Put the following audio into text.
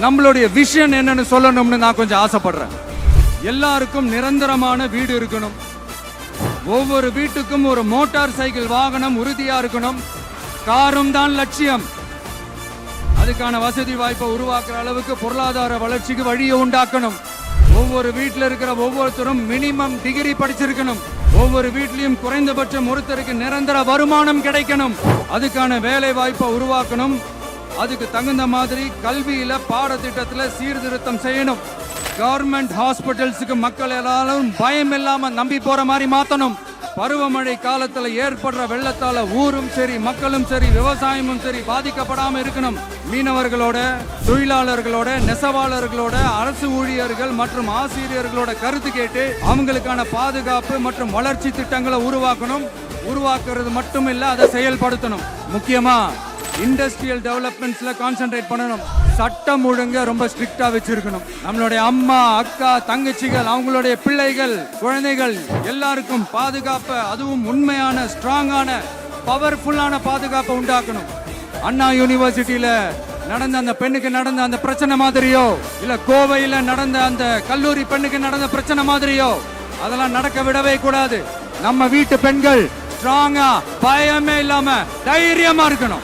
நம்மளுடைய விஷன் என்னன்னு சொல்லணும்னு நான் கொஞ்சம் ஆசைப்படுறேன். எல்லாருக்கும் நிரந்தரமான வீடு இருக்கணும். ஒவ்வொரு வீட்டுக்கும் ஒரு மோட்டார் சைக்கிள் வாகனம் உறுதியா இருக்கணும். காரும் தான் லட்சியம். அதுக்கான வசதி வாய்ப்பை உருவாக்குற அளவுக்கு பொருளாதார வளர்ச்சிக்கு வழியை உண்டாக்கணும். ஒவ்வொரு வீட்டில் இருக்கிற ஒவ்வொருத்தரும் மினிமம் டிகிரி படிச்சிருக்கணும். ஒவ்வொரு வீட்லயும் குறைந்தபட்சம் ஒருத்தருக்கு நிரந்தர வருமானம் கிடைக்கணும். அதுக்கான வேலை வாய்ப்பை உருவாக்கணும். அதுக்கு தகுந்த மாதிரி கல்வியில பாடத்திட்டத்துல சீர்திருத்தம் செய்யணும். கவர்மெண்ட் ஹாஸ்பிட்டல்ஸுக்கு மக்கள் எல்லாரும் பயம் இல்லாம நம்பி போற மாதிரி மாத்தணும். பருவமழை காலத்துல ஏற்படுற வெள்ளத்தால ஊரும் சரி மக்களும் சரி விவசாயமும் சரி பாதிக்கப்படாம இருக்கணும். மீனவர்களோட, தொழிலாளர்களோட, நெசவாளர்களோட, அரசு ஊழியர்கள் மற்றும் ஆசிரியர்களோட கருத்து கேட்டு அவங்களுக்கான பாதுகாப்பு மற்றும் வளர்ச்சி திட்டங்களை உருவாக்கணும். உருவாக்குறது மட்டும் இல்ல, அதை செயல்படுத்தணும். முக்கியமா இண்டஸ்ட்ரியல் டெவலப்மெண்ட்ஸ்ல கான்சென்ட்ரேட் பண்ணணும். சட்டம் ஒழுங்க ரொம்ப ஸ்ட்ரிக்டா வச்சிருக்கணும். நம்மளுடைய அம்மா, அக்கா, தங்கச்சிகள், அவங்களுடைய பிள்ளைகள், குழந்தைகள் எல்லாருக்கும் பாதுகாப்பு, அதுவும் உண்மையான ஸ்ட்ராங்கான பவர்ஃபுல்லான பாதுகாப்பை உண்டாக்கணும். அண்ணா யூனிவர்சிட்டியில நடந்த அந்த பெண்ணுக்கு நடந்த அந்த பிரச்சனை மாதிரியோ, இல்ல கோவையில நடந்த அந்த கல்லூரி பெண்ணுக்கு நடந்த பிரச்சனை மாதிரியோ அதெல்லாம் நடக்க விடவே கூடாது. நம்ம வீட்டு பெண்கள் ஸ்ட்ராங்கா பயமே இல்லாம தைரியமா இருக்கணும்.